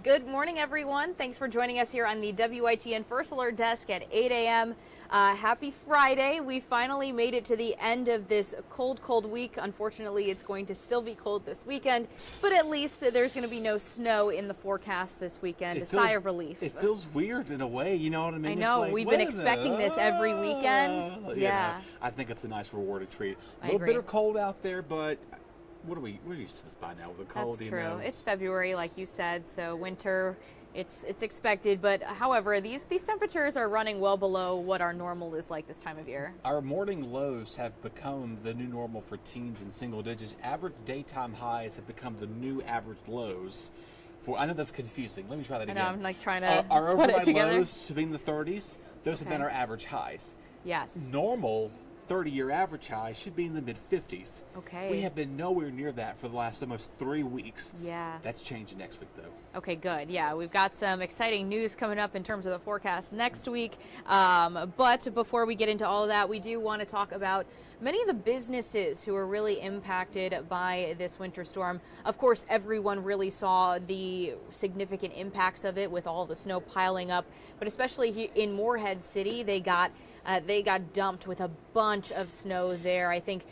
Good morning, everyone. Thanks for joining us here on the WITN First Alert Desk at 8 a.m. Happy Friday. We finally made it to the end of this cold week. Unfortunately, it's going to still be cold this weekend, but at least there's going to be no snow in the forecast this weekend. Sigh of relief. It feels weird in a way, you know what I mean? I know. We've been expecting this every weekend. Yeah. I think it's a nice rewarding treat. A I little agree. bitter cold out there, but we're used to this by now with the cold. That's you true. know? It's February, like you said, so winter, it's expected. But however, these temperatures are running well below what our normal is like this time of year. Our morning lows have become the new normal for teens in single digits. Average daytime highs have become the new average lows. I know that's confusing. Let me try that again. I know, I'm like trying to our put it overnight together. lows have been the 30s. Those have been our average highs. Yes. Normal 30-year average high should be in the mid-50s. Okay. We have been nowhere near that for the last almost 3 weeks. Yeah. That's changing next week, though. Okay, good. Yeah, we've got some exciting news coming up in terms of the forecast next week. But before we get into all of that, we do want to talk about many of the businesses who are really impacted by this winter storm. Of course, everyone really saw the significant impacts of it with all the snow piling up, but especially here in Morehead City, they got dumped with a bunch of snow there. I think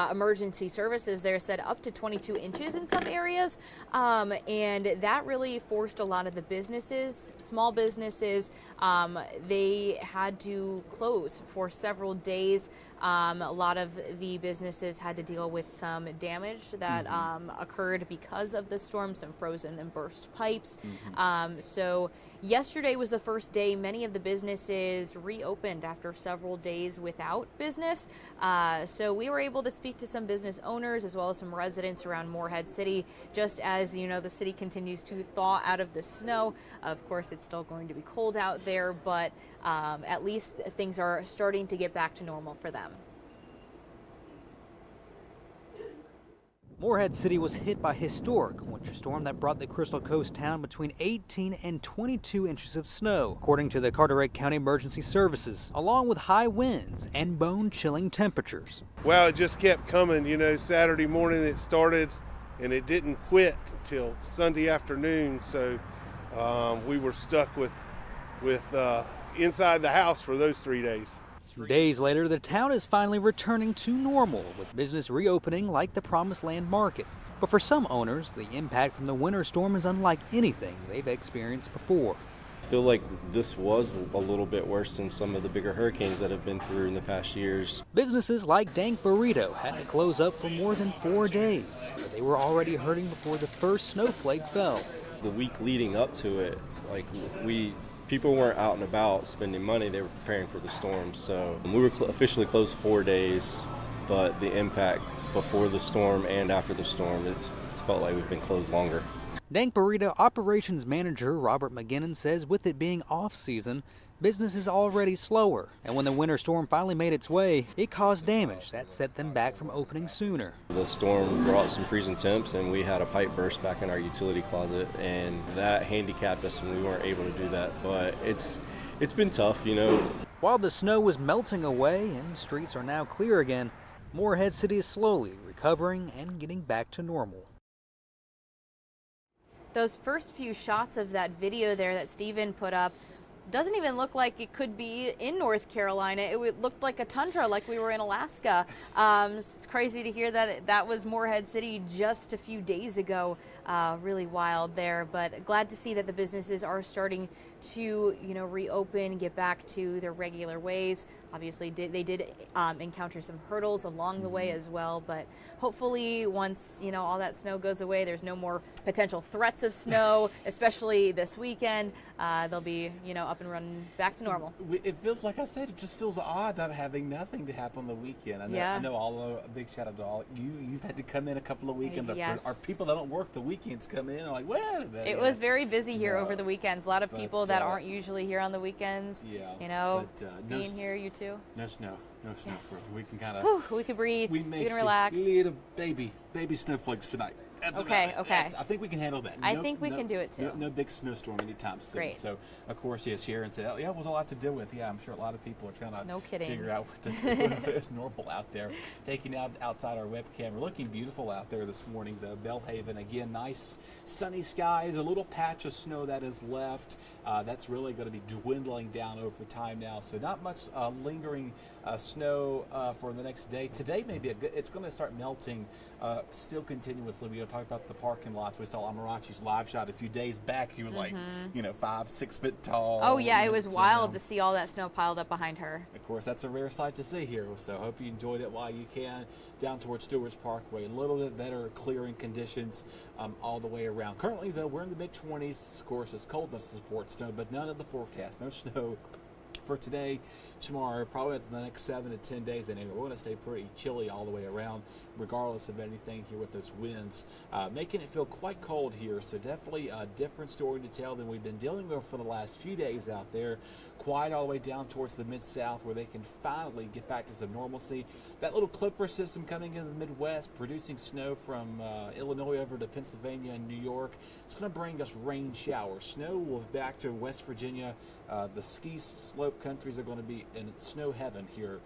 emergency services there said up to 22 inches in some areas. And that really forced a lot of the businesses, small businesses, they had to close for several days. A lot of the businesses had to deal with some damage that occurred because of the storm, some frozen and burst pipes. So yesterday was the first day many of the businesses reopened after several days without business. So we were able to speak to some business owners as well as some residents around Morehead City, just as, you know, the city continues to thaw out of the snow. Of course, it's still going to be cold out there, but at least things are starting to get back to normal for them. Morehead City was hit by a historic winter storm that brought the Crystal Coast town between 18 and 22 inches of snow, according to the Carteret County Emergency Services, along with high winds and bone-chilling temperatures. Well, it just kept coming. You know, Saturday morning it started, and it didn't quit until Sunday afternoon. So we were stuck with inside the house for those 3 days. Days later, the town is finally returning to normal, with business reopening like the Promised Land Market. But for some owners, the impact from the winter storm is unlike anything they've experienced before. I feel like this was a little bit worse than some of the bigger hurricanes that have been through in the past years. Businesses like Dank Burrito had to close up for more than 4 days, but they were already hurting before the first snowflake fell. The week leading up to it, people weren't out and about spending money, they were preparing for the storm. So we were officially closed 4 days, but the impact before the storm and after the storm, it's felt like we've been closed longer. Dank Burrito operations manager Robert McGinnon says with it being off-season, business is already slower, and when the winter storm finally made its way, it caused damage that set them back from opening sooner. The storm brought some freezing temps, and we had a pipe burst back in our utility closet, and that handicapped us, and we weren't able to do that. But it's been tough, you know. While the snow was melting away and streets are now clear again, Morehead City is slowly recovering and getting back to normal. Those first few shots of that video there that Steven put up doesn't even look like it could be in North Carolina. It looked like a tundra, like we were in Alaska. It's crazy to hear that that was Morehead City just a few days ago. Really wild there, but glad to see that the businesses are starting to, you know, reopen, get back to their regular ways. Obviously, they did encounter some hurdles along the way as well, but hopefully once, you know, all that snow goes away, there's no more potential threats of snow, especially this weekend. They'll be, you know, up and running back to normal. It feels, like I said, it just feels odd not having nothing to happen on the weekend. I know a big shout out to all you've had to come in a couple of weekends. Yes. Our people that don't work the weekends come in and are like, well, it was very busy here over the weekends. A lot of people that aren't usually here on the weekends, you know, being here, you too. No snow. Yes. We can kind of, we could breathe, we can relax. little baby snowflakes tonight. That's Okay, about it. okay. I think we can handle that. I think we can do it too. No big snowstorm anytime soon. Great. So, of course, yes, Sharon said, oh, yeah, it was a lot to deal with. Yeah, I'm sure a lot of people are trying to No kidding. figure out what is normal out there. Taking out outside our webcam. We're looking beautiful out there this morning, though. Belhaven, again, nice sunny skies, a little patch of snow that is left. That's really going to be dwindling down over time now. So not much lingering snow for the next day. Today may be a good, it's going to start melting still continuously. We talked about the parking lots. We saw Amarachi's live shot a few days back. He was like, 5-6 foot tall. Oh yeah, it was So, wild to see all that snow piled up behind her. of course, that's a rare sight to see here. So hope you enjoyed it while you can. Down towards Stewart's Parkway, a little bit better clearing conditions all the way around. Currently, though, we're in the mid-20s. Of course, it's cold enough to support snow, but none of the forecast. No snow for today, tomorrow, probably the next 7 to 10 days. And we're going to stay pretty chilly all the way around, regardless of anything here with those winds, making it feel quite cold here. So definitely a different story to tell than we've been dealing with for the last few days out there. Quiet all the way down towards the mid-south, where they can finally get back to some normalcy. That little clipper system coming in the Midwest, producing snow from Illinois over to Pennsylvania and New York. It's going to bring us rain showers. Snow will be back to West Virginia. The ski slope countries are going to be in snow heaven here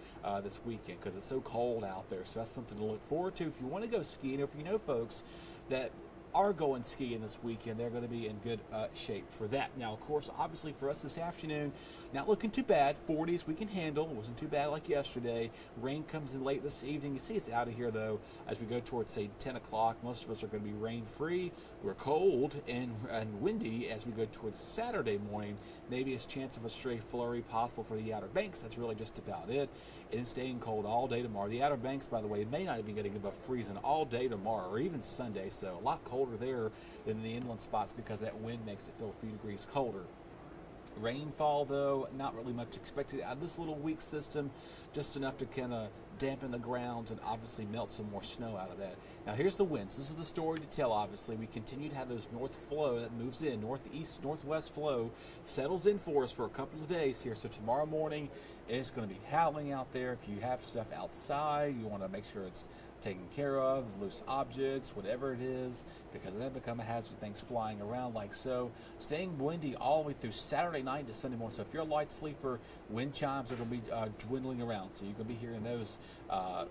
this weekend because it's so cold out there. So that's something to look forward to if you want to go skiing. If you know folks that are going skiing this weekend, they're going to be in good shape for that. Now, of course, obviously for us this afternoon, not looking too bad. 40s we can handle. It wasn't too bad like yesterday. Rain comes in late this evening. You see it's out of here, though, as we go towards, say, 10 o'clock. Most of us are going to be rain-free. We're cold and windy as we go towards Saturday morning. Maybe a chance of a stray flurry possible for the Outer Banks. That's really just about it. And staying cold all day tomorrow. The Outer Banks, by the way, may not even getting above freezing all day tomorrow or even Sunday. So a lot colder there than the inland spots because that wind makes it feel a few degrees colder. Rainfall, though, not really much expected out of this little weak system, just enough to kind of dampen the ground and obviously melt some more snow out of that. Now, here's the winds. This is the story to tell, obviously. We continue to have those north flow that moves in. Northeast, northwest flow settles in for us for a couple of days here. So tomorrow morning, it's going to be howling out there. If you have stuff outside, you want to make sure it's taken care of, loose objects, whatever it is, because then become a hazard, things flying around like so. Staying windy all the way through Saturday night to Sunday morning. So if you're a light sleeper, wind chimes are going to be dwindling around. So you're going to be hearing those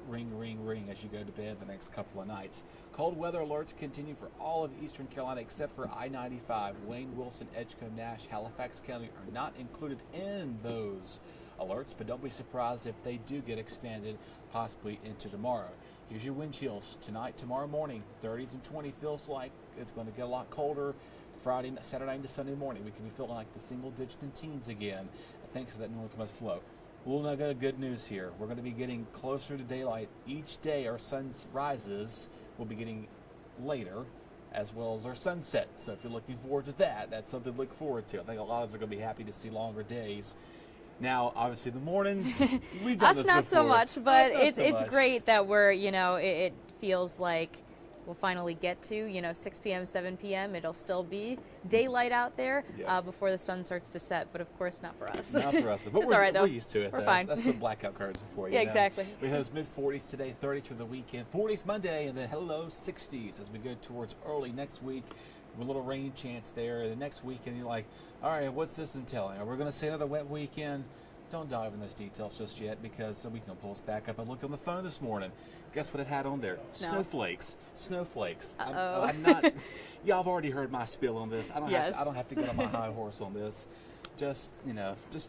ring, ring, ring as you go to bed the next couple of nights. Cold weather alerts continue for all of Eastern Carolina except for I-95. Wayne, Wilson, Edgecombe, Nash, Halifax County are not included in those alerts, but don't be surprised if they do get expanded possibly into tomorrow. Here's your wind chills tonight, tomorrow morning. 30s and 20 feels like it's going to get a lot colder. Friday, Saturday into Sunday morning, we can be feeling like the single digits and teens again, thanks to that northwest flow. We'll now go to good news here. We're going to be getting closer to daylight each day. Our sun rises will be getting later, as well as our sunset. So if you're looking forward to that, that's something to look forward to. I think a lot of us are going to be happy to see longer days. Now, obviously, the mornings, we've done Us this not before. so much, but Not so it's much. great that we're, it feels like we'll finally get to, 6 p.m., 7 p.m. It'll still be daylight out there Yeah. Before the sun starts to set, but of course not for us. Not for us, but It's all right, though. we're used to it. We're though. fine. That's what blackout cards are for. Yeah, You know? exactly. We have those mid-40s today, 30 through the weekend, 40s Monday, and then hello 60s as we go towards early next week. A little rain chance there. The next weekend, you're like, all right, what's this entailing? Are we going to see another wet weekend? Don't dive in those details just yet because the weekend will pull us back up. I looked on the phone this morning. Guess what it had on there? Snow. Snowflakes. Snowflakes. Uh-oh. I'm not. Y'all have already heard my spiel on this. I don't Yes. have to get on my high horse on this. Just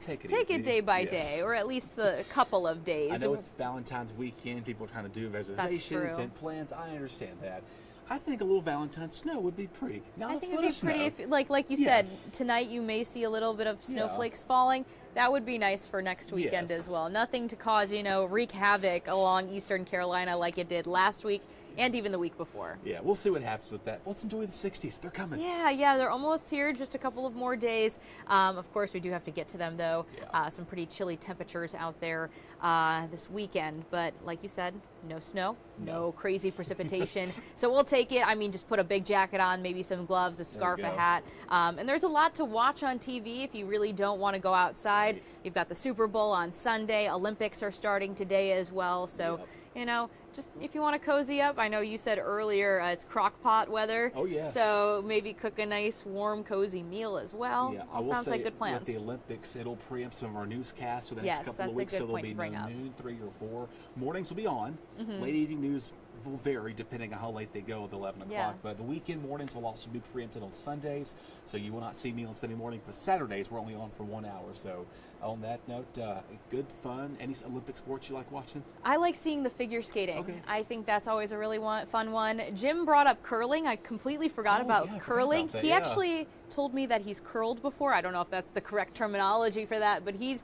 take it Take easy. it day by Yes. day, or at least a couple of days. I know it's Valentine's weekend. People are trying to do reservations true. and plans. I understand that. I think a little Valentine's snow would be pretty. Not I a think foot it'd be of snow. pretty if, like you Yes. said, tonight you may see a little bit of snowflakes falling. That would be nice for next weekend Yes. as well. Nothing to cause, wreak havoc along Eastern Carolina like it did last week and even the week before. Yeah, we'll see what happens with that. Let's enjoy the 60s. They're coming. Yeah, they're almost here. Just a couple of more days. Of course, we do have to get to them, though. Yeah. Some pretty chilly temperatures out there this weekend. But like you said, no snow, no crazy precipitation. So we'll take it. I mean, just put a big jacket on, maybe some gloves, a scarf, a go. hat. And there's a lot to watch on TV if you really don't want to go outside. Right. You've got the Super Bowl on Sunday. Olympics are starting today as well. So, Yep. you know, just if you want to cozy up. I know you said earlier it's crock pot weather. Oh, yes. So maybe cook a nice, warm, cozy meal as well. Yeah, All sounds like good plans. With the Olympics, it'll preempt some of our newscasts for the Yes, next couple that's of a weeks. good So there'll point be to bring up. noon, 3 or 4. Mornings will be on. Late evening news will vary depending on how late they go at 11 o'clock. Yeah. But the weekend mornings will also be preempted on Sundays. So you will not see me on Sunday morning. For Saturdays, we're only on for 1 hour. So on that note, good fun. Any Olympic sports you like watching? I like seeing the figure skating. Okay. I think that's always a really fun one. Jim brought up curling. I completely forgot about yeah, I forgot curling. about that, He yeah. actually told me that he's curled before. I don't know if that's the correct terminology for that, but he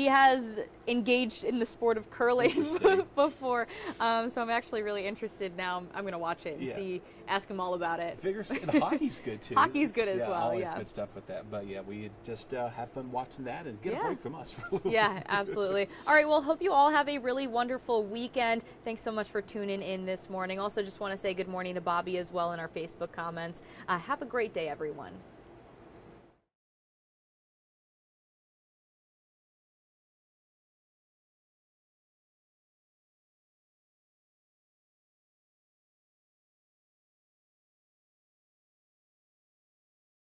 has engaged in the sport of curling Interesting. before. So I'm actually really interested now. I'm going to watch it and Yeah. ask him all about it. Figure skating. The hockey's good too. Hockey's good as well, Always yeah. good stuff with that. But yeah, we just have fun watching that and get Yeah. a break from us for a little Yeah, bit. absolutely. All right, well, hope you all have a really wonderful weekend. Thanks so much for tuning in this morning. Also, just want to say good morning to Bobby as well in our Facebook comments. Have a great day, everyone.